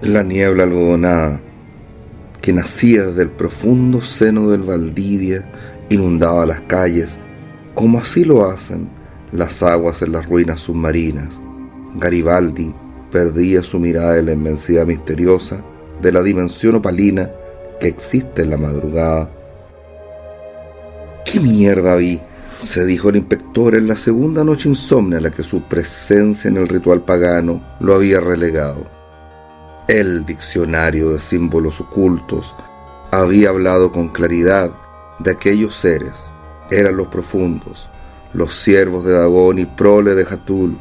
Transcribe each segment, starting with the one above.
La niebla algodonada, que nacía desde el profundo seno del Valdivia, inundaba las calles, como así lo hacen las aguas en las ruinas submarinas. Garibaldi perdía su mirada en la inmensidad misteriosa de la dimensión opalina que existe en la madrugada. ¿Qué mierda vi?, se dijo el inspector en la segunda noche insomne a la que su presencia en el ritual pagano lo había relegado. El diccionario de símbolos ocultos había hablado con claridad de aquellos seres. Eran los profundos, los siervos de Dagón y prole de Cthulhu.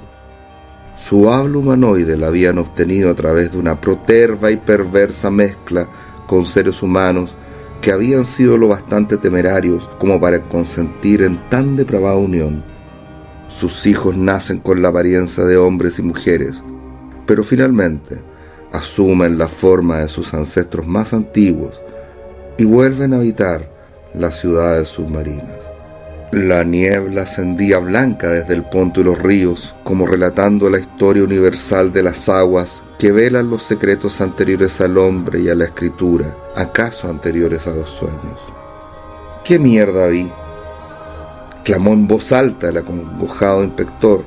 Su habla humanoide la habían obtenido a través de una proterva y perversa mezcla con seres humanos que habían sido lo bastante temerarios como para consentir en tan depravada unión. Sus hijos nacen con la apariencia de hombres y mujeres, pero finalmente asumen la forma de sus ancestros más antiguos y vuelven a habitar las ciudades submarinas. La niebla ascendía blanca desde el ponto y los ríos, como relatando la historia universal de las aguas que velan los secretos anteriores al hombre y a la escritura, acaso anteriores a los sueños. ¿Qué mierda vi?, clamó en voz alta el acongojado inspector,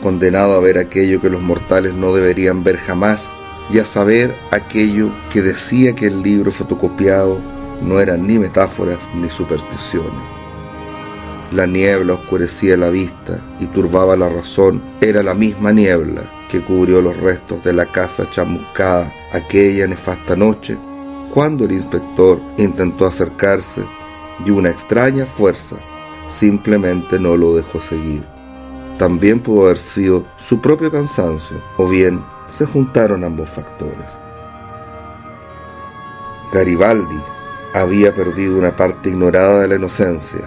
condenado a ver aquello que los mortales no deberían ver jamás, y a saber aquello que decía que el libro fotocopiado no eran ni metáforas ni supersticiones. La niebla oscurecía la vista y turbaba la razón. Era la misma niebla que cubrió los restos de la casa chamuscada aquella nefasta noche, cuando el inspector intentó acercarse y una extraña fuerza simplemente no lo dejó seguir. También pudo haber sido su propio cansancio, o bien se juntaron ambos factores. Garibaldi había perdido una parte ignorada de la inocencia,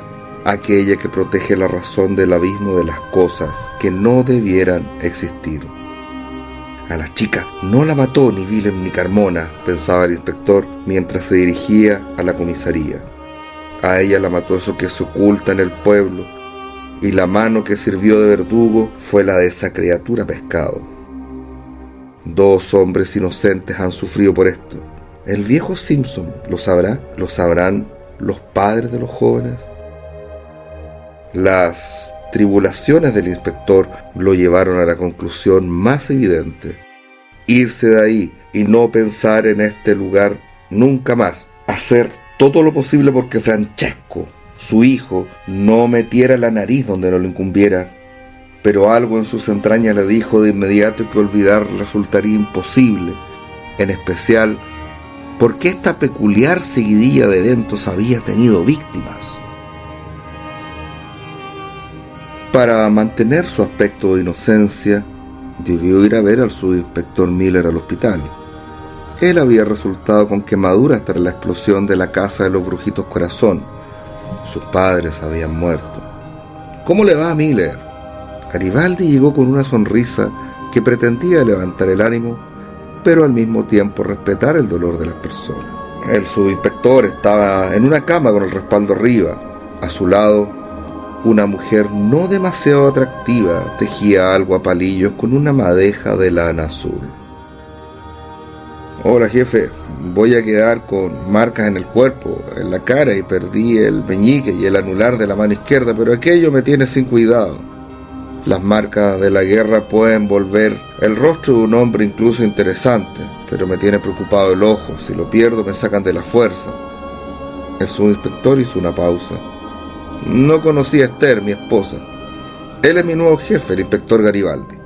aquella que protege la razón del abismo de las cosas que no debieran existir. A la chica no la mató ni Willem ni Carmona, pensaba el inspector mientras se dirigía a la comisaría. A ella la mató eso que se oculta en el pueblo, y la mano que sirvió de verdugo fue la de esa criatura pescado. 2 hombres inocentes han sufrido por esto. ¿El viejo Simpson lo sabrá? ¿Lo sabrán los padres de los jóvenes? Las tribulaciones del inspector lo llevaron a la conclusión más evidente: irse de ahí y no pensar en este lugar nunca más. Hacer todo lo posible porque Francesco, su hijo, no metiera la nariz donde no le incumbiera. Pero algo en sus entrañas le dijo de inmediato que olvidar resultaría imposible, en especial porque esta peculiar seguidilla de eventos había tenido víctimas. Para mantener su aspecto de inocencia, debió ir a ver al subinspector Miller al hospital. Él había resultado con quemaduras tras la explosión de la casa de los Brujitos Corazón. Sus padres habían muerto. ¿Cómo le va a Miller? Garibaldi llegó con una sonrisa que pretendía levantar el ánimo, pero al mismo tiempo respetar el dolor de las personas. El subinspector estaba en una cama con el respaldo arriba. A su lado, una mujer no demasiado atractiva tejía algo a palillos con una madeja de lana azul. Hola jefe, voy a quedar con marcas en el cuerpo, en la cara, y perdí el meñique y el anular de la mano izquierda, pero aquello me tiene sin cuidado. Las marcas de la guerra pueden volver el rostro de un hombre incluso interesante, pero me tiene preocupado el ojo. Si lo pierdo me sacan de la fuerza. El subinspector hizo una pausa. No conocí a Esther, mi esposa. Él es mi nuevo jefe, el inspector Garibaldi.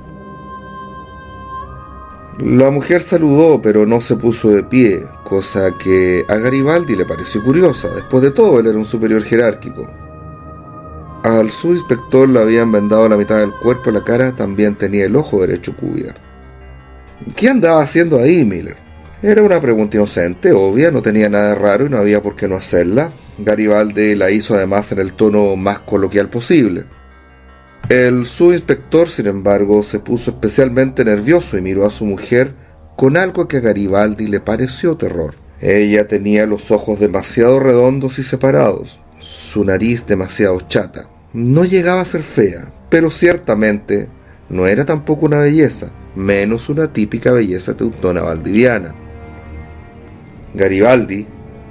La mujer saludó, pero no se puso de pie, cosa que a Garibaldi le pareció curiosa. Después de todo, él era un superior jerárquico. Al subinspector le habían vendado la mitad del cuerpo y la cara también tenía el ojo derecho cubierto. ¿Qué andaba haciendo ahí, Miller? Era una pregunta inocente, obvia, no tenía nada de raro y no había por qué no hacerla. Garibaldi la hizo además en el tono más coloquial posible. El subinspector, sin embargo, se puso especialmente nervioso y miró a su mujer con algo que a Garibaldi le pareció terror. Ella tenía los ojos demasiado redondos y separados, su nariz demasiado chata. No llegaba a ser fea, pero ciertamente no era tampoco una belleza. menos una típica belleza teutona valdiviana. Garibaldi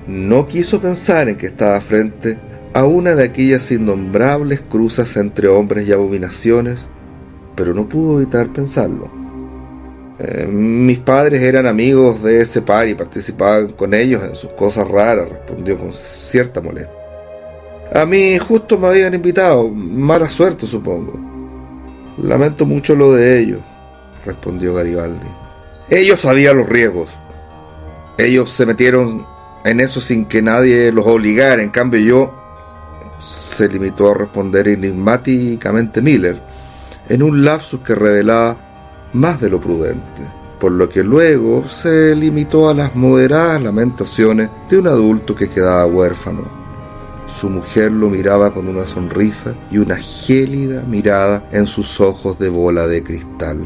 no quiso pensar en que estaba frente a una de aquellas innombrables cruzas entre hombres y abominaciones, pero no pudo evitar pensarlo. Mis padres eran amigos de ese par y participaban con ellos en sus cosas raras, respondió con cierta molestia. A mí justo me habían invitado, mala suerte supongo. Lamento mucho lo de ellos, respondió Garibaldi. Ellos sabían los riesgos. Ellos se metieron en eso sin que nadie los obligara. En cambio yo, se limitó a responder enigmáticamente Miller, en un lapsus que revelaba más de lo prudente, por lo que luego se limitó a las moderadas lamentaciones de un adulto que quedaba huérfano. Su mujer lo miraba con una sonrisa y una gélida mirada en sus ojos de bola de cristal.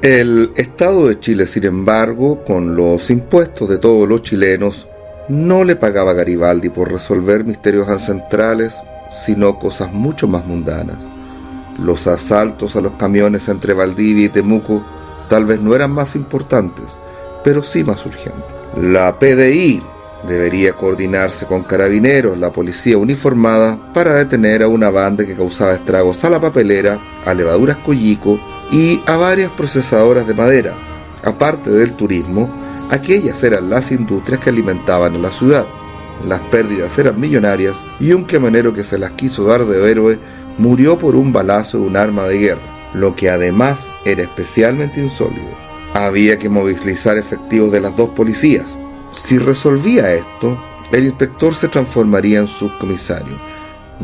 El Estado de Chile, sin embargo, con los impuestos de todos los chilenos, no le pagaba a Garibaldi por resolver misterios ancestrales, sino cosas mucho más mundanas. Los asaltos a los camiones entre Valdivia y Temuco tal vez no eran más importantes, pero sí más urgentes. La PDI debería coordinarse con Carabineros, la policía uniformada, para detener a una banda que causaba estragos a la papelera, a Levaduras Collico y a varias procesadoras de madera. Aparte del turismo, aquellas eran las industrias que alimentaban a la ciudad. Las pérdidas eran millonarias y un camionero que se las quiso dar de héroe murió por un balazo de un arma de guerra, lo que además era especialmente insólito. Había que movilizar efectivos de las dos policías. Si resolvía esto, el inspector se transformaría en subcomisario.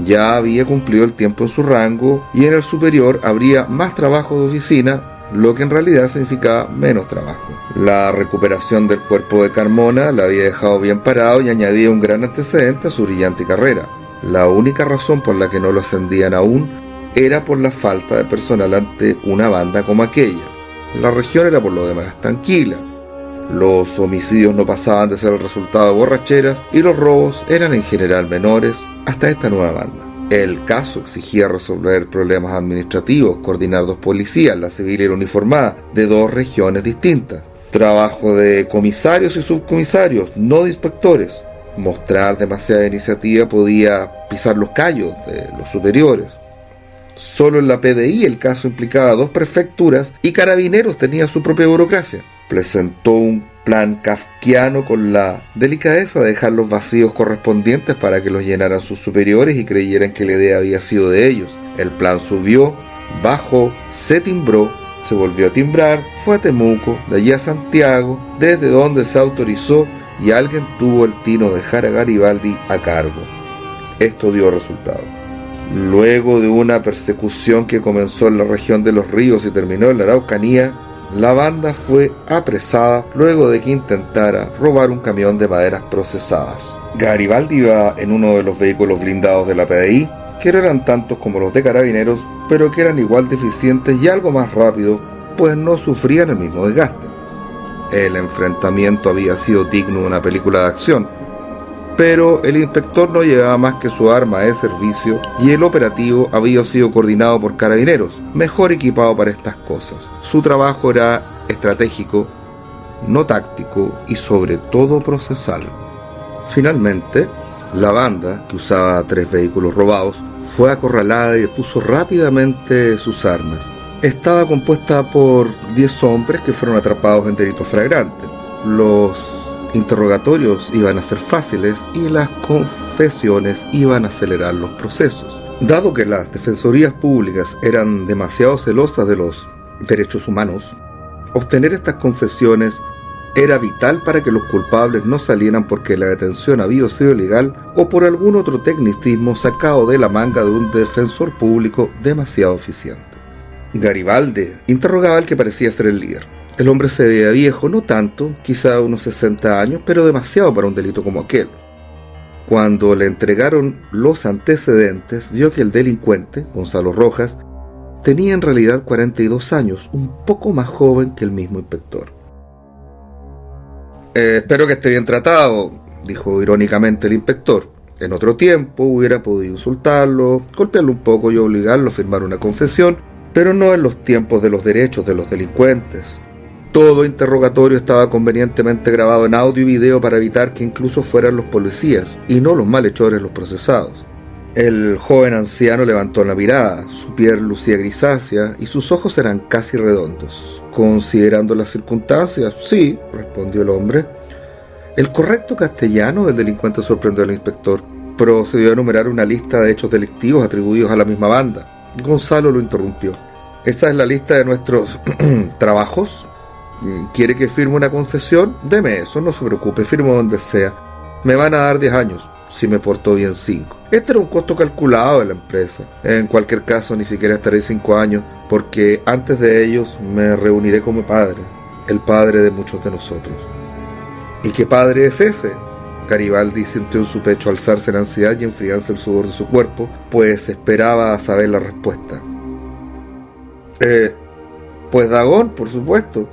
Ya había cumplido el tiempo en su rango y en el superior habría más trabajo de oficina, lo que en realidad significaba menos trabajo. La recuperación del cuerpo de Carmona la había dejado bien parado y añadía un gran antecedente a su brillante carrera. La única razón por la que no lo ascendían aún era por la falta de personal ante una banda como aquella. La región era por lo demás tranquila. Los homicidios no pasaban de ser el resultado de borracheras y los robos eran en general menores hasta esta nueva banda. El caso exigía resolver problemas administrativos, coordinar dos policías, la civil y la uniformada, de dos regiones distintas. Trabajo de comisarios y subcomisarios, no de inspectores. Mostrar demasiada iniciativa podía pisar los callos de los superiores. Solo en la PDI el caso implicaba dos prefecturas y Carabineros tenía su propia burocracia. Presentó un plan kafkiano con la delicadeza de dejar los vacíos correspondientes para que los llenaran sus superiores y creyeran que la idea había sido de ellos. El plan subió, bajó, se timbró, se volvió a timbrar, fue a Temuco, de allí a Santiago, desde donde se autorizó y alguien tuvo el tino de dejar a Garibaldi a cargo. Esto dio resultado. Luego de una persecución que comenzó en la región de los ríos y terminó en la Araucanía, la banda fue apresada luego de que intentara robar un camión de maderas procesadas. Garibaldi iba en uno de los vehículos blindados de la PDI, que no eran tantos como los de Carabineros, pero que eran igual de eficientes y algo más rápidos, pues no sufrían el mismo desgaste. El enfrentamiento había sido digno de una película de acción, pero el inspector no llevaba más que su arma de servicio y el operativo había sido coordinado por Carabineros, mejor equipado para estas cosas. Su trabajo era estratégico, no táctico y sobre todo procesal. Finalmente, la banda, que usaba 3 vehículos robados, fue acorralada y puso rápidamente sus armas. Estaba compuesta por 10 hombres que fueron atrapados en delitos flagrantes. Los interrogatorios iban a ser fáciles y las confesiones iban a acelerar los procesos. Dado que las defensorías públicas eran demasiado celosas de los derechos humanos, obtener estas confesiones era vital para que los culpables no salieran porque la detención había sido ilegal o por algún otro tecnicismo sacado de la manga de un defensor público demasiado eficiente. Garibaldi interrogaba al que parecía ser el líder. El hombre se veía viejo, no tanto, quizá unos 60 años, pero demasiado para un delito como aquel. Cuando le entregaron los antecedentes, vio que el delincuente, Gonzalo Rojas, tenía en realidad 42 años, un poco más joven que el mismo inspector. Espero que esté bien tratado, dijo irónicamente el inspector. En otro tiempo hubiera podido insultarlo, golpearlo un poco y obligarlo a firmar una confesión, pero no en los tiempos de los derechos de los delincuentes. Todo interrogatorio estaba convenientemente grabado en audio y video para evitar que incluso fueran los policías y no los malhechores los procesados. El joven anciano levantó la mirada, su piel lucía grisácea y sus ojos eran casi redondos. Considerando las circunstancias, sí, respondió el hombre. El correcto castellano del delincuente sorprendió al inspector. Procedió a enumerar una lista de hechos delictivos atribuidos a la misma banda. Gonzalo lo interrumpió. ¿Esa es la lista de nuestros trabajos? ¿Quiere que firme una concesión? Deme eso, no se preocupe, firmo donde sea. Me van a dar 10 años, si me porto bien 5. Este era un costo calculado de la empresa. En cualquier caso, ni siquiera estaré 5 años, porque antes de ellos me reuniré con mi padre, el padre de muchos de nosotros. ¿Y qué padre es ese? Garibaldi sintió en su pecho alzarse la ansiedad y enfriarse el sudor de su cuerpo, pues esperaba saber la respuesta. Pues Dagón, por supuesto.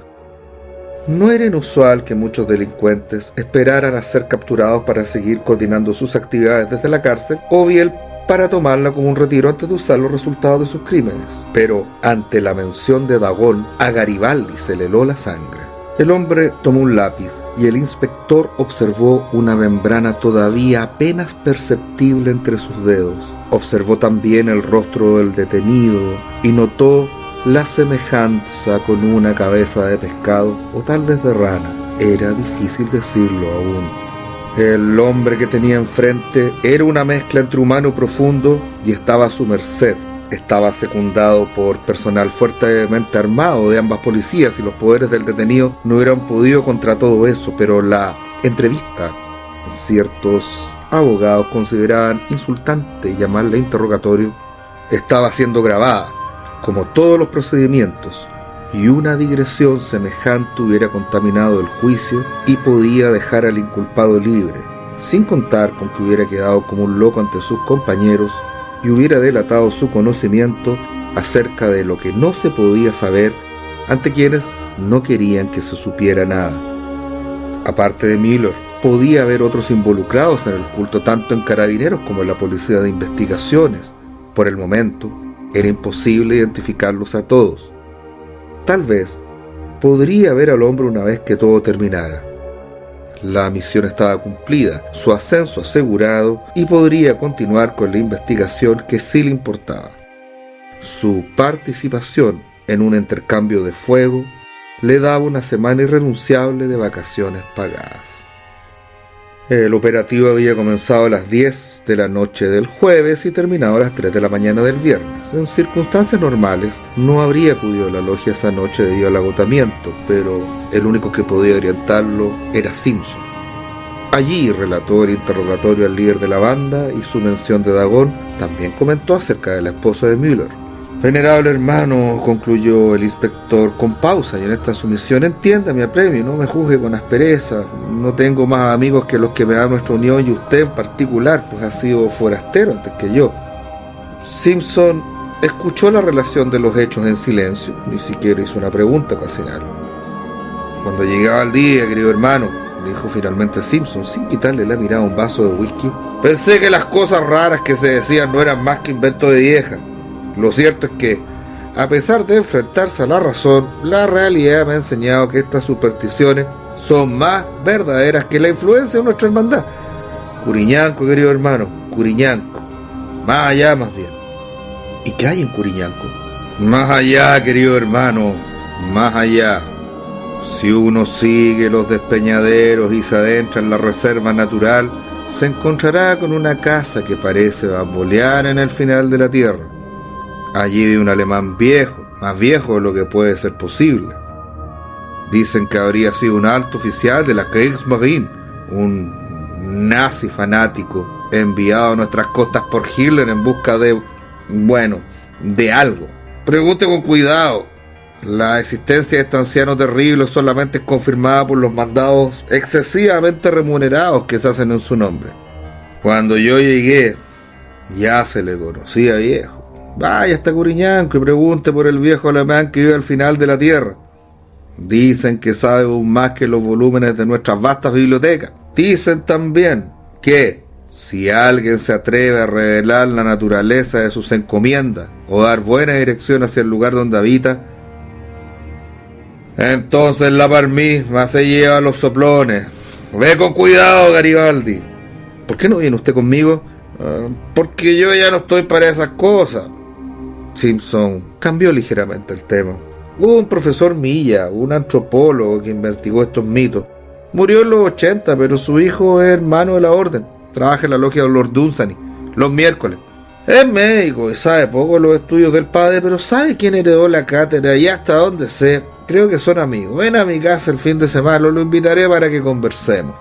No era inusual que muchos delincuentes esperaran a ser capturados para seguir coordinando sus actividades desde la cárcel o bien para tomarla como un retiro antes de usar los resultados de sus crímenes. Pero ante la mención de Dagón, a Garibaldi se le heló la sangre. El hombre tomó un lápiz y el inspector observó una membrana todavía apenas perceptible entre sus dedos. Observó también el rostro del detenido y notó la semejanza con una cabeza de pescado o tal vez de rana. Era difícil decirlo aún. El hombre que tenía enfrente era una mezcla entre humano profundo y estaba a su merced. Estaba secundado por personal fuertemente armado de ambas policías y los poderes del detenido no hubieran podido contra todo eso, pero la entrevista, ciertos abogados consideraban insultante llamarle interrogatorio, estaba siendo grabada, como todos los procedimientos, y una digresión semejante hubiera contaminado el juicio y podía dejar al inculpado libre, sin contar con que hubiera quedado como un loco ante sus compañeros y hubiera delatado su conocimiento acerca de lo que no se podía saber ante quienes no querían que se supiera nada. Aparte de Miller, podía haber otros involucrados en el culto tanto en Carabineros como en la Policía de Investigaciones. Por el momento, era imposible identificarlos a todos. Tal vez podría ver al hombre una vez que todo terminara. La misión estaba cumplida, su ascenso asegurado y podría continuar con la investigación que sí le importaba. Su participación en un intercambio de fuego le daba una semana irrenunciable de vacaciones pagadas. El operativo había comenzado a las 10 de la noche del jueves y terminado a las 3 de la mañana del viernes. En circunstancias normales, no habría acudido a la logia esa noche debido al agotamiento, pero el único que podía orientarlo era Simpson. Allí relató el interrogatorio al líder de la banda y su mención de Dagón. También comentó acerca de la esposa de Müller. Venerable hermano, concluyó el inspector con pausa, y en esta sumisión entienda mi apremio, no me juzgue con aspereza. No tengo más amigos que los que me da nuestra unión y usted en particular, pues ha sido forastero antes que yo. Simpson escuchó la relación de los hechos en silencio, ni siquiera hizo una pregunta ocasional. Cuando llegaba el día, querido hermano, dijo finalmente Simpson, sin quitarle la mirada a un vaso de whisky, pensé que las cosas raras que se decían no eran más que invento de vieja. Lo cierto es que, a pesar de enfrentarse a la razón, la realidad me ha enseñado que estas supersticiones son más verdaderas que la influencia de nuestra hermandad. Curiñanco, querido hermano, Curiñanco. Más allá, más bien. ¿Y qué hay en Curiñanco? Más allá, querido hermano, más allá. Si uno sigue los despeñaderos y se adentra en la reserva natural, se encontrará con una casa que parece bambolear en el final de la tierra. Allí vive un alemán viejo, más viejo de lo que puede ser posible. Dicen que habría sido un alto oficial de la Kriegsmarine, un nazi fanático enviado a nuestras costas por Hitler en busca de algo. Pregunte con cuidado. La existencia de este anciano terrible solamente es confirmada por los mandados excesivamente remunerados que se hacen en su nombre. Cuando yo llegué, ya se le conocía viejo. Vaya hasta Curiñanco y pregunte por el viejo alemán que vive al final de la tierra. Dicen que sabe aún más que los volúmenes de nuestras vastas bibliotecas. Dicen también que, Si alguien se atreve a revelar la naturaleza de sus encomiendas o dar buena dirección hacia el lugar donde habita, entonces la par misma se lleva los soplones. Ve con cuidado, Garibaldi. ¿Por qué no viene usted conmigo? Porque yo ya no estoy para esas cosas. Simpson cambió ligeramente el tema. Hubo un profesor Milla, un antropólogo que investigó estos mitos. Murió en los 80, pero su hijo es hermano de la orden. Trabaja en la logia de Lord Dunsany, los miércoles. Es médico y sabe poco de los estudios del padre, pero sabe quién heredó la cátedra y hasta dónde sé. Creo que son amigos. Ven a mi casa el fin de semana, lo invitaré para que conversemos.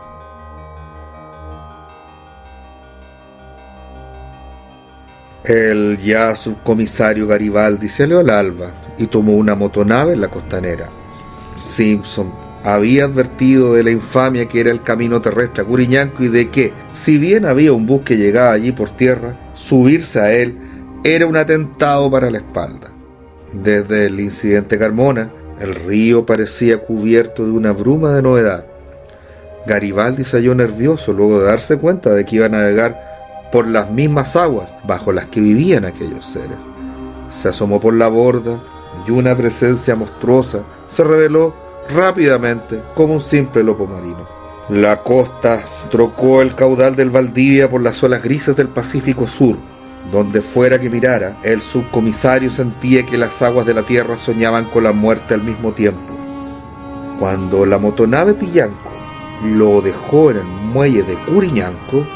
El ya subcomisario Garibaldi salió al alba y tomó una motonave en la costanera. Simpson había advertido de la infamia que era el camino terrestre a Curiñanco y de que, si bien había un bus que llegaba allí por tierra, subirse a él era un atentado para la espalda. Desde el incidente Carmona, el río parecía cubierto de una bruma de novedad. Garibaldi se halló nervioso luego de darse cuenta de que iba a navegar por las mismas aguas bajo las que vivían aquellos seres. Se asomó por la borda y una presencia monstruosa se reveló rápidamente como un simple lobo marino. La costa trocó el caudal del Valdivia por las olas grises del Pacífico Sur. Donde fuera que mirara, el subcomisario sentía que las aguas de la tierra soñaban con la muerte al mismo tiempo. Cuando la motonave Pillanco lo dejó en el muelle de Curiñanco,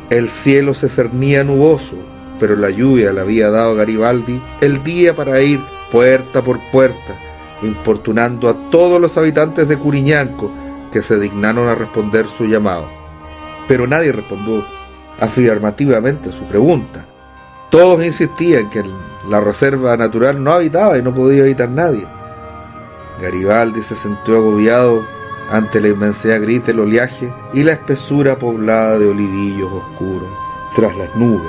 el cielo se cernía nuboso, pero la lluvia le había dado a Garibaldi el día para ir puerta por puerta, importunando a todos los habitantes de Curiñanco que se dignaron a responder su llamado. Pero nadie respondió afirmativamente a su pregunta. Todos insistían que la reserva natural no habitaba y no podía habitar nadie. Garibaldi se sintió agobiado ante la inmensidad gris del oleaje y la espesura poblada de olivillos oscuros. Tras las nubes,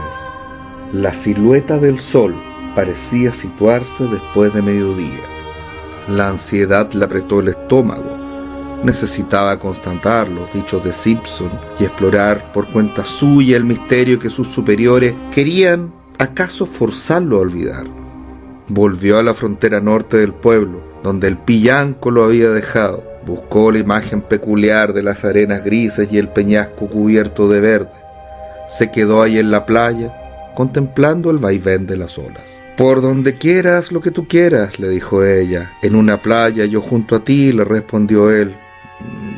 la silueta del sol parecía situarse después de mediodía. La ansiedad le apretó el estómago. Necesitaba constatar los dichos de Simpson y explorar por cuenta suya el misterio que sus superiores querían acaso forzarlo a olvidar. Volvió a la frontera norte del pueblo, donde el Pillanco lo había dejado. Buscó la imagen peculiar de las arenas grises y el peñasco cubierto de verde. Se quedó ahí en la playa, contemplando el vaivén de las olas. «Por donde quieras lo que tú quieras», le dijo ella. «En una playa, yo junto a ti», le respondió él.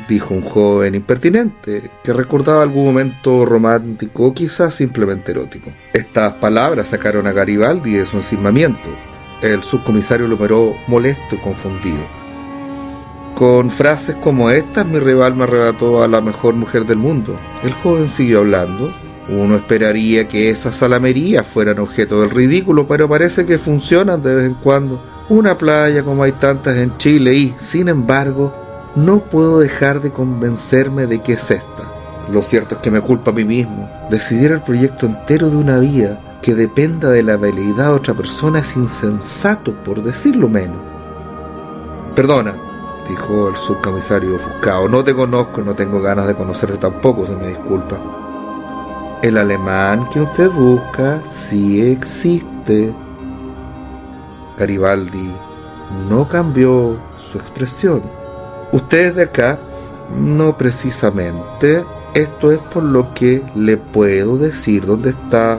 Dijo un joven impertinente que recordaba algún momento romántico o quizás simplemente erótico. Estas palabras sacaron a Garibaldi de su ensimismamiento. El subcomisario lo miró molesto y confundido. «Con frases como estas mi rival me arrebató a la mejor mujer del mundo». El joven siguió hablando. Uno esperaría que esas salamerías fueran objeto del ridículo, pero parece que funcionan de vez en cuando. Una playa como hay tantas en Chile y, sin embargo, no puedo dejar de convencerme de que es esta. Lo cierto es que me culpa a mí mismo. Decidir el proyecto entero de una vida que dependa de la veleidad de otra persona es insensato, por decirlo menos. «Perdona», dijo el subcomisario ofuscado, «no te conozco y no tengo ganas de conocerte tampoco, se me disculpa». «El alemán que usted busca sí existe». Garibaldi no cambió su expresión. «¿Usted es de acá?» «No precisamente. Esto es por lo que le puedo decir dónde está».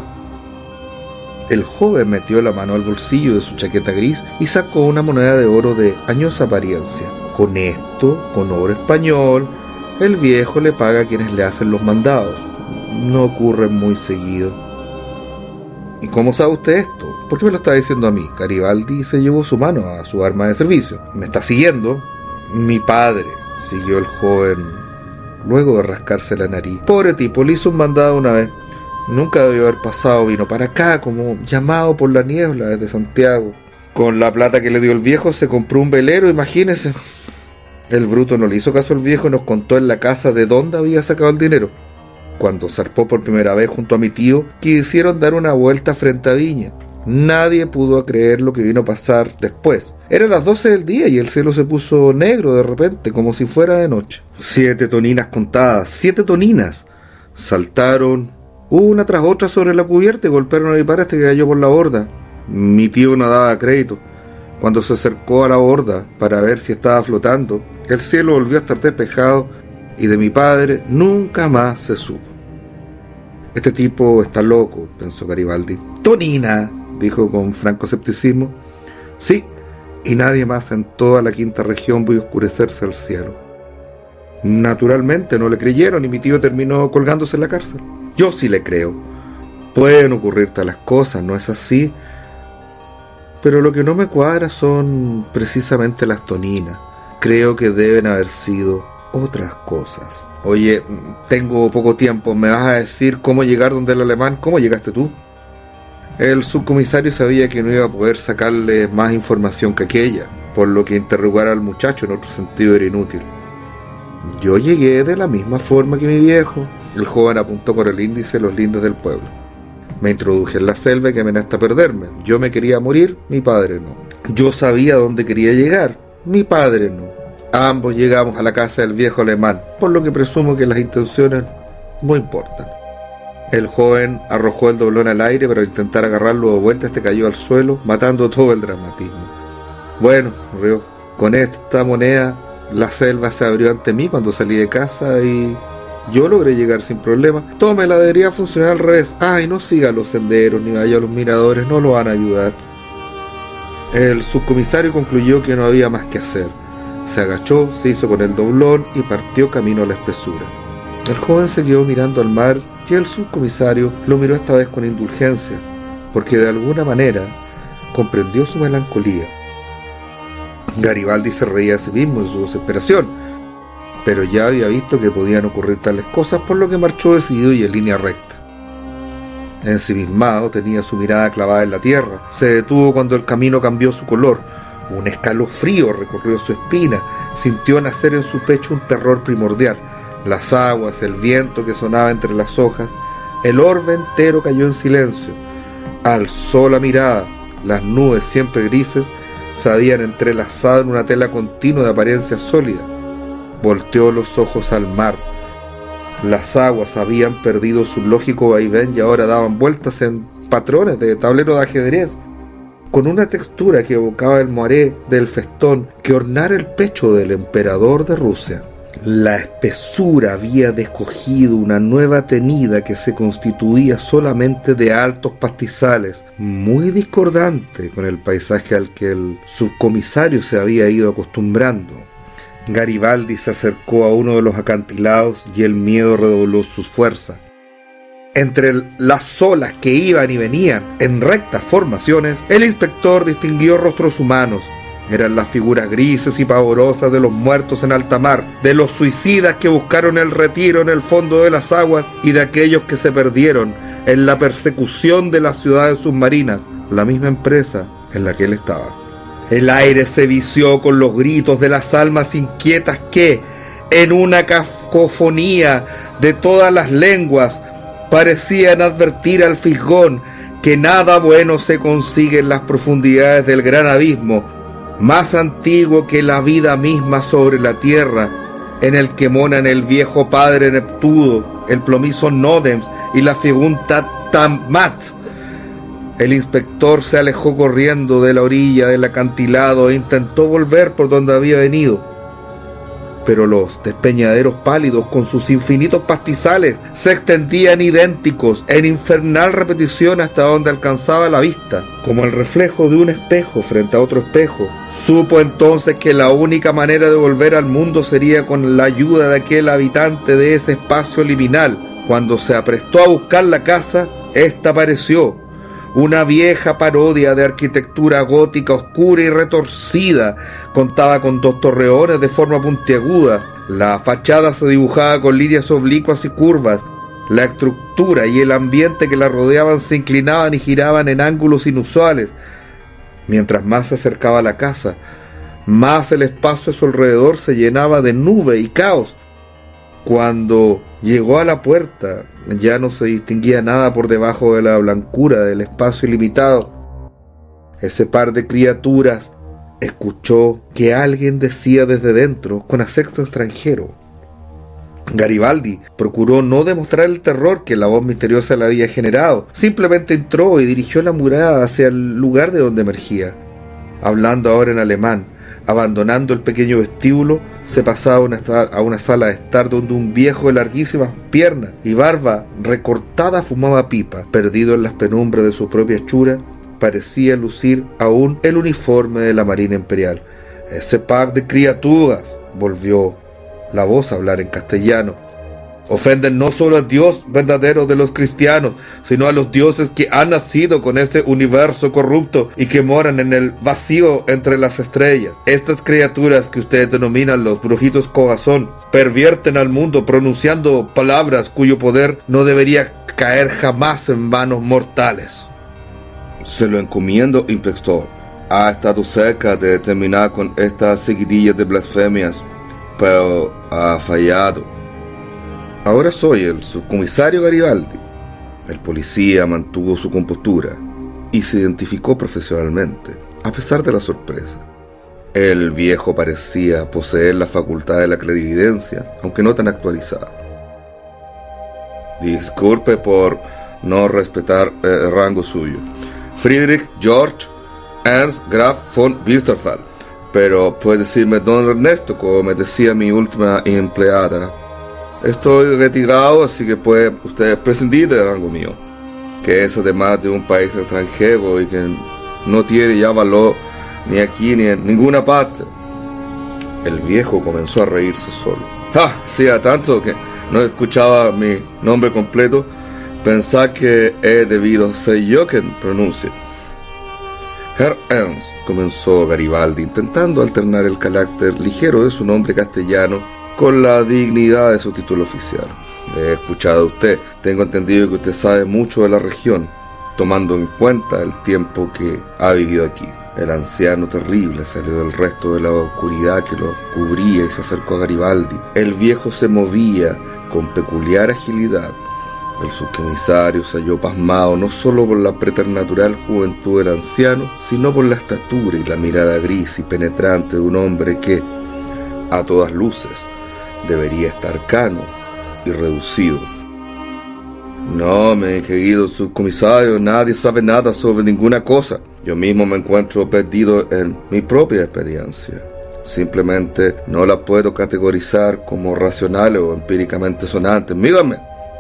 El joven metió la mano al bolsillo de su chaqueta gris y sacó una moneda de oro de añosa apariencia. «Con esto, con oro español, el viejo le paga a quienes le hacen los mandados. No ocurre muy seguido». «¿Y cómo sabe usted esto? ¿Por qué me lo está diciendo a mí?» Garibaldi se llevó su mano a su arma de servicio. «¿Me está siguiendo?» «Mi padre», siguió el joven, luego de rascarse la nariz. «Pobre tipo, le hizo un mandado una vez. Nunca debió haber pasado, vino para acá como llamado por la niebla desde Santiago. Con la plata que le dio el viejo se compró un velero, imagínese». El bruto no le hizo caso al viejo y nos contó en la casa de dónde había sacado el dinero. Cuando zarpó por primera vez junto a mi tío, quisieron dar una vuelta frente a Viña. Nadie pudo creer lo que vino a pasar después. Eran las 12 del día y el cielo se puso negro de repente, como si fuera de noche. 7 toninas contadas, 7 toninas. Saltaron una tras otra sobre la cubierta y golpearon a mi padre hasta que cayó por la borda. Mi tío no daba crédito. Cuando se acercó a la borda para ver si estaba flotando, el cielo volvió a estar despejado y de mi padre nunca más se supo. Este tipo está loco, pensó Garibaldi. Tonina, dijo con franco escepticismo. Sí, y nadie más en toda la quinta región vio oscurecerse el cielo. Naturalmente no le creyeron y mi tío terminó colgándose en la cárcel. Yo sí le creo. Pueden ocurrir tales cosas, ¿no es así? Pero lo que no me cuadra son precisamente las toninas. Creo que deben haber sido otras cosas. Oye, tengo poco tiempo. ¿Me vas a decir cómo llegar donde el alemán? ¿Cómo llegaste tú? El subcomisario sabía que no iba a poder sacarle más información que aquella, por lo que interrogar al muchacho en otro sentido era inútil. Yo llegué de la misma forma que mi viejo. El joven apuntó con el índice los lindes del pueblo. Me introduje en la selva y que amenaza perderme. Yo me quería morir, mi padre no. Yo sabía dónde quería llegar, mi padre no. Ambos llegamos a la casa del viejo alemán, por lo que presumo que las intenciones no importan. El joven arrojó el doblón al aire para intentar agarrarlo de vuelta. Este cayó al suelo, matando todo el dramatismo. Bueno, rió, con esta moneda la selva se abrió ante mí cuando salí de casa y yo logré llegar sin problema. Tómela, debería funcionar al revés. Ay, no siga los senderos ni vaya a los miradores, no lo van a ayudar. El subcomisario concluyó que no había más que hacer. Se agachó, se hizo con el doblón y partió camino a la espesura. El joven se quedó mirando al mar y el subcomisario lo miró esta vez con indulgencia, porque de alguna manera comprendió su melancolía. Garibaldi se reía a sí mismo en su desesperación, pero ya había visto que podían ocurrir tales cosas, por lo que marchó decidido y en línea recta. Ensimismado, tenía su mirada clavada en la tierra. Se detuvo cuando el camino cambió su color. Un escalofrío recorrió su espina. Sintió nacer en su pecho un terror primordial. Las aguas, el viento que sonaba entre las hojas, el orbe entero cayó en silencio. Alzó la mirada. Las nubes, siempre grises, se habían entrelazado en una tela continua de apariencia sólida. Volteó los ojos al mar. Las aguas habían perdido su lógico vaivén y ahora daban vueltas en patrones de tablero de ajedrez, con una textura que evocaba el moiré del festón que ornara el pecho del emperador de Rusia. La espesura había descogido una nueva tenida que se constituía solamente de altos pastizales, muy discordante con el paisaje al que el subcomisario se había ido acostumbrando. Garibaldi se acercó a uno de los acantilados y el miedo redobló sus fuerzas. Entre las olas que iban y venían en rectas formaciones, el inspector distinguió rostros humanos. Eran las figuras grises y pavorosas de los muertos en alta mar, de los suicidas que buscaron el retiro en el fondo de las aguas y de aquellos que se perdieron en la persecución de las ciudades submarinas, la misma empresa en la que él estaba. El aire se vició con los gritos de las almas inquietas que, en una cacofonía de todas las lenguas, parecían advertir al fisgón que nada bueno se consigue en las profundidades del gran abismo, más antiguo que la vida misma sobre la tierra, en el que monan el viejo padre Neptuno, el plomizo Nodems y la figunta Tamat. El inspector se alejó corriendo de la orilla del acantilado e intentó volver por donde había venido. Pero los despeñaderos pálidos con sus infinitos pastizales se extendían idénticos en infernal repetición hasta donde alcanzaba la vista, como el reflejo de un espejo frente a otro espejo. Supo entonces que la única manera de volver al mundo sería con la ayuda de aquel habitante de ese espacio liminal. Cuando se aprestó a buscar la casa, esta apareció. Una vieja parodia de arquitectura gótica oscura y retorcida. Contaba con 2 torreones de forma puntiaguda. La fachada se dibujaba con líneas oblicuas y curvas. La estructura y el ambiente que la rodeaban se inclinaban y giraban en ángulos inusuales. Mientras más se acercaba a la casa, más el espacio a su alrededor se llenaba de nube y caos. Cuando llegó a la puerta, ya no se distinguía nada por debajo de la blancura del espacio ilimitado. Ese par de criaturas escuchó que alguien decía desde dentro, con acento extranjero: Garibaldi procuró no demostrar el terror que la voz misteriosa le había generado. Simplemente entró y dirigió la mirada hacia el lugar de donde emergía. Hablando ahora en alemán, abandonando el pequeño vestíbulo, se pasaba a una sala de estar donde un viejo de larguísimas piernas y barba recortada fumaba pipa. Perdido en las penumbras de su propia hechura, parecía lucir aún el uniforme de la Marina Imperial. «Ese par de criaturas», volvió la voz a hablar en castellano, «ofenden no solo al Dios verdadero de los cristianos, sino a los dioses que han nacido con este universo corrupto y que moran en el vacío entre las estrellas. Estas criaturas que ustedes denominan los brujitos Cogazón pervierten al mundo pronunciando palabras cuyo poder no debería caer jamás en manos mortales». «Se lo encomiendo, inspector. Ha estado cerca de terminar con estas seguidillas de blasfemias, pero ha fallado». «Ahora soy el subcomisario Garibaldi». El policía mantuvo su compostura y se identificó profesionalmente, a pesar de la sorpresa. El viejo parecía poseer la facultad de la clarividencia, aunque no tan actualizada. «Disculpe por no respetar el rango suyo. Friedrich George Ernst Graf von Westerfeld, pero puede decirme don Ernesto, como me decía mi última empleada. Estoy retirado, así que puede usted prescindir del rango mío, que es además de un país extranjero y que no tiene ya valor ni aquí ni en ninguna parte». El viejo comenzó a reírse solo. Hacía tanto que no escuchaba mi nombre completo, pensar que he debido ser yo quien pronuncie. «Herr Ernst», comenzó Garibaldi, intentando alternar el carácter ligero de su nombre castellano con la dignidad de su título oficial. «He escuchado a usted. Tengo entendido que usted sabe mucho de la región, tomando en cuenta el tiempo que ha vivido aquí». El anciano terrible salió del resto de la oscuridad que lo cubría y se acercó a Garibaldi. El viejo se movía con peculiar agilidad. El subcomisario se halló pasmado no solo por la preternatural juventud del anciano, sino por la estatura y la mirada gris y penetrante de un hombre que, a todas luces, debería estar cano y reducido. «No, mi querido subcomisario, nadie sabe nada sobre ninguna cosa. Yo mismo me encuentro perdido en mi propia experiencia. Simplemente no la puedo categorizar como racionales o empíricamente sonantes. Mírame.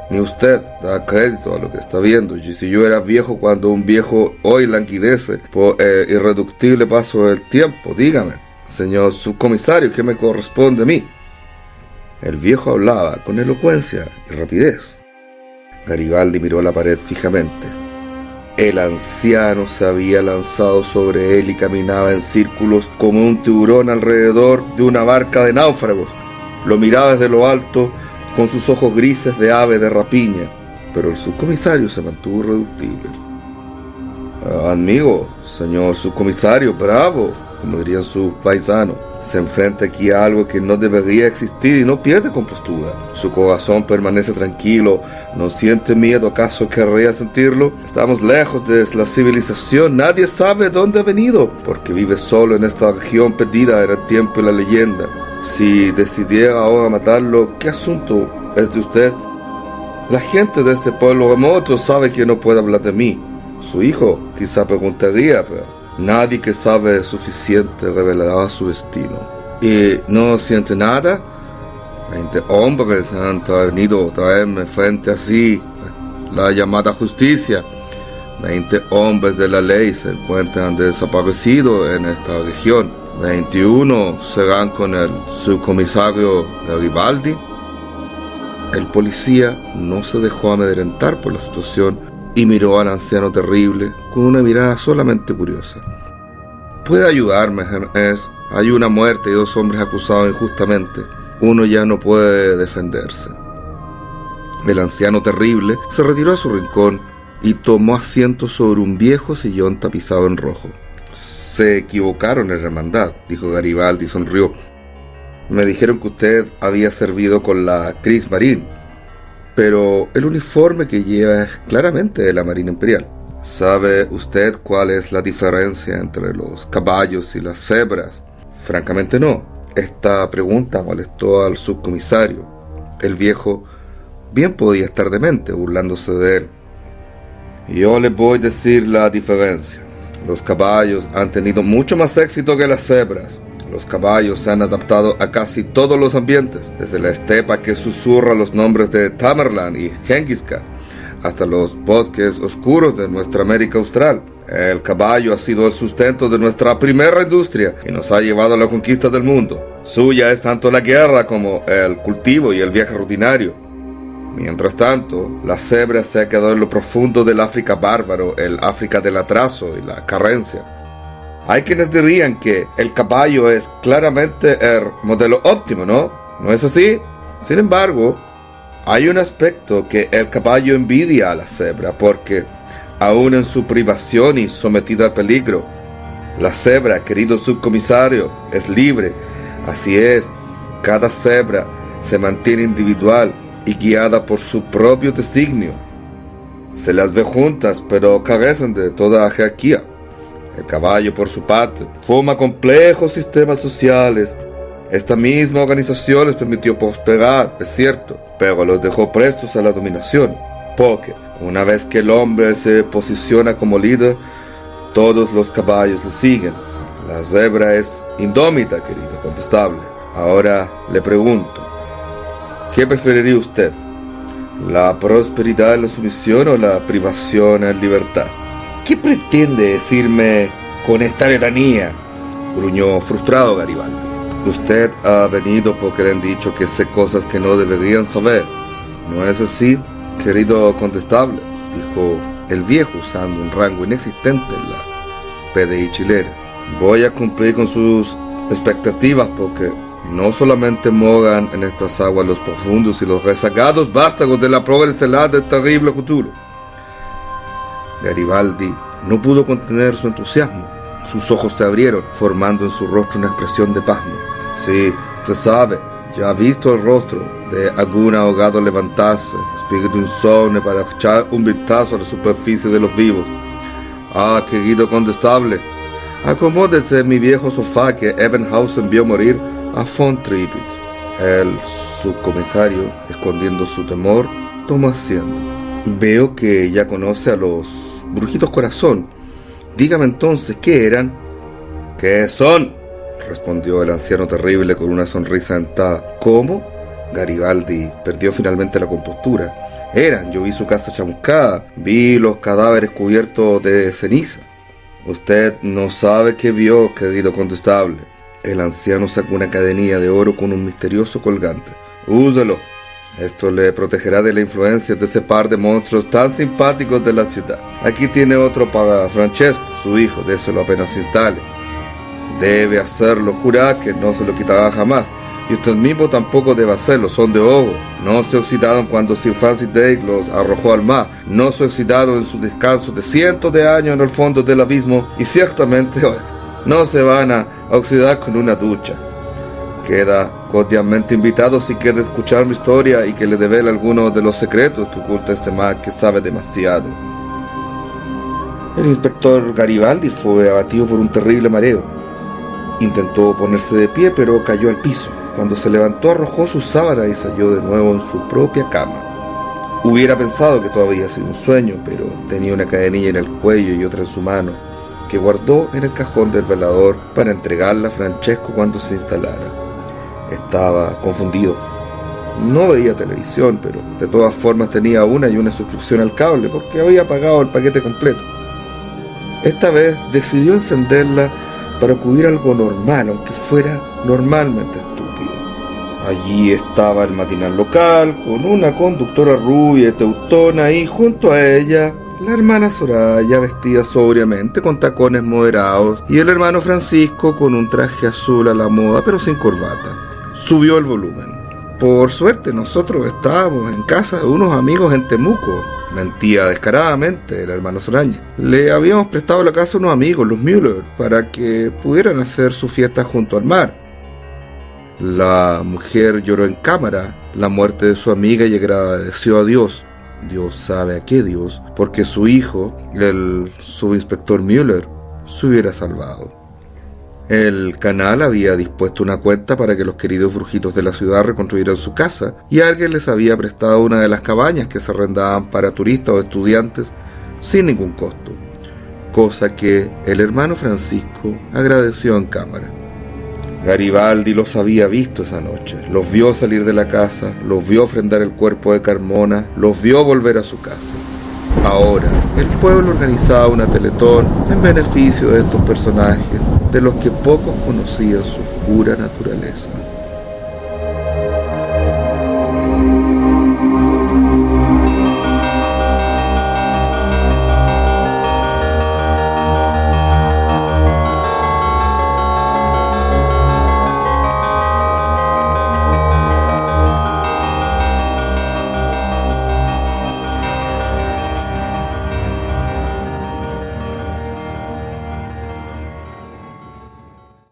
Ni usted da crédito a lo que está viendo. Y si yo era viejo cuando un viejo hoy languidece por el irreductible paso del tiempo, dígame, señor subcomisario, ¿qué me corresponde a mí?» El viejo hablaba con elocuencia y rapidez. Garibaldi miró a la pared fijamente. El anciano se había lanzado sobre él y caminaba en círculos como un tiburón alrededor de una barca de náufragos. Lo miraba desde lo alto con sus ojos grises de ave de rapiña, pero el subcomisario se mantuvo irreductible. «Amigo, señor subcomisario, bravo», como dirían sus paisanos. «Se enfrenta aquí a algo que no debería existir y no pierde compostura. Su corazón permanece tranquilo, no siente miedo, ¿acaso querría sentirlo? Estamos lejos de la civilización, nadie sabe dónde ha venido, porque vive solo en esta región perdida en el tiempo y la leyenda. Si decidiera ahora matarlo, ¿qué asunto es de usted? La gente de este pueblo remoto sabe que no puede hablar de mí. Su hijo quizá preguntaría, pero nadie que sabe suficiente revelará su destino. ¿Y no siente nada? 20 hombres han venido a traerme frente a sí la llamada justicia. 20 hombres de la ley se encuentran desaparecidos en esta región. 21 serán con el subcomisario Garibaldi». El policía no se dejó amedrentar por la situación y miró al anciano terrible con una mirada solamente curiosa. «¿Puede ayudarme, Ernst? Hay una muerte y 2 hombres acusados injustamente. Uno ya no puede defenderse». El anciano terrible se retiró a su rincón y tomó asiento sobre un viejo sillón tapizado en rojo. «Se equivocaron en hermandad», dijo Garibaldi y sonrió. «Me dijeron que usted había servido con la Kriegsmarine, pero el uniforme que lleva es claramente de la Marina Imperial. ¿Sabe usted cuál es la diferencia entre los caballos y las cebras?» «Francamente no». Esta pregunta molestó al subcomisario. El viejo bien podía estar demente, burlándose de él. Yo les voy a decir la diferencia. Los caballos han tenido mucho más éxito que las cebras. Los caballos se han adaptado a casi todos los ambientes, desde la estepa que susurra los nombres de Tamerlán y Genghis Khan, hasta los bosques oscuros de nuestra América Austral. El caballo ha sido el sustento de nuestra primera industria y nos ha llevado a la conquista del mundo. Suya es tanto la guerra como el cultivo y el viaje rutinario. Mientras tanto, la cebra se ha quedado en lo profundo del África bárbaro, el África del atraso y la carencia. Hay quienes dirían que el caballo es claramente el modelo óptimo, ¿no? ¿No es así? Sin embargo, hay un aspecto que el caballo envidia a la cebra, porque aún en su privación y sometida al peligro, la cebra, querido subcomisario, es libre. Así es, cada cebra se mantiene individual y guiada por su propio designio. Se las ve juntas, pero carecen de toda jerarquía. El caballo, por su parte, forma complejos sistemas sociales. Esta misma organización les permitió prosperar, es cierto, pero los dejó prestos a la dominación, porque una vez que el hombre se posiciona como líder, todos los caballos le siguen. La cebra es indómita, querido condestable. Ahora le pregunto, ¿qué preferiría usted? ¿La prosperidad en la sumisión o la privación en libertad? ¿Qué pretende decirme con esta letanía?, gruñó frustrado Garibaldi. Usted ha venido porque le han dicho que sé cosas que no deberían saber. ¿No es así, querido condestable?, dijo el viejo usando un rango inexistente en la PDI chilena. Voy a cumplir con sus expectativas porque no solamente moran en estas aguas los profundos y los rezagados vástagos de la proa estelar del terrible futuro. Garibaldi no pudo contener su entusiasmo. Sus ojos se abrieron, formando en su rostro una expresión de pasmo. Sí, usted sabe, ya ha visto el rostro de algún ahogado levantarse, espíritu insomne, para echar un vistazo a la superficie de los vivos. Ah, querido condestable, acomódese en mi viejo sofá que Ebenhausen vio morir a von Tirpitz. El subcomisario, escondiendo su temor, tomó asiento. Veo que ya conoce a los brujitos corazón. Dígame entonces, ¿qué eran? ¿Qué son?, respondió el anciano terrible con una sonrisa dentada. ¿Cómo? Garibaldi perdió finalmente la compostura. Yo vi su casa chamuscada, vi los cadáveres cubiertos de ceniza. Usted no sabe qué vio, querido condestable. El anciano sacó una cadenilla de oro con un misterioso colgante. Úselo. Esto le protegerá de la influencia de ese par de monstruos tan simpáticos de la ciudad. Aquí tiene otro para Francesco, su hijo, déselo apenas se instale. Debe hacerlo, jurá que no se lo quitará jamás. Y usted mismo tampoco debe hacerlo, son de oro. No se oxidaron cuando Sir Francis Drake los arrojó al mar. No se oxidaron en su descanso de cientos de años en el fondo del abismo. Y ciertamente no se van a oxidar con una ducha. Queda cordialmente invitado si quiere escuchar mi historia y que le devele algunos de los secretos que oculta este mar que sabe demasiado. El inspector Garibaldi fue abatido por un terrible mareo. Intentó ponerse de pie, pero cayó al piso. Cuando se levantó, arrojó su sábana y se halló de nuevo en su propia cama. Hubiera pensado que todo había sido un sueño, pero tenía una cadenilla en el cuello y otra en su mano, que guardó en el cajón del velador para entregarla a Francesco cuando se instalara. Estaba confundido. No veía televisión, pero de todas formas tenía una suscripción al cable porque había pagado el paquete completo. Esta vez decidió encenderla para ocurrir algo normal, aunque fuera normalmente estúpido. Allí estaba el matinal local, con una conductora rubia y teutona, y junto a ella la hermana Soraya, vestida sobriamente con tacones moderados, y el hermano Francisco con un traje azul a la moda pero sin corbata. Subió el volumen. Por suerte nosotros estábamos en casa de unos amigos en Temuco, mentía descaradamente el hermano Soraña. Le habíamos prestado la casa a unos amigos, los Müller, para que pudieran hacer su fiesta junto al mar. La mujer lloró en cámara la muerte de su amiga y agradeció a Dios. Dios sabe a qué Dios, porque su hijo, el subinspector Müller, se hubiera salvado. El canal había dispuesto una cuenta para que los queridos brujitos de la ciudad reconstruyeran su casa, y alguien les había prestado una de las cabañas que se arrendaban para turistas o estudiantes sin ningún costo, cosa que el hermano Francisco agradeció en cámara. Garibaldi los había visto esa noche, los vio salir de la casa, los vio ofrendar el cuerpo de Carmona, los vio volver a su casa. Ahora, el pueblo organizaba una teletón en beneficio de estos personajes, de los que pocos conocían su pura naturaleza.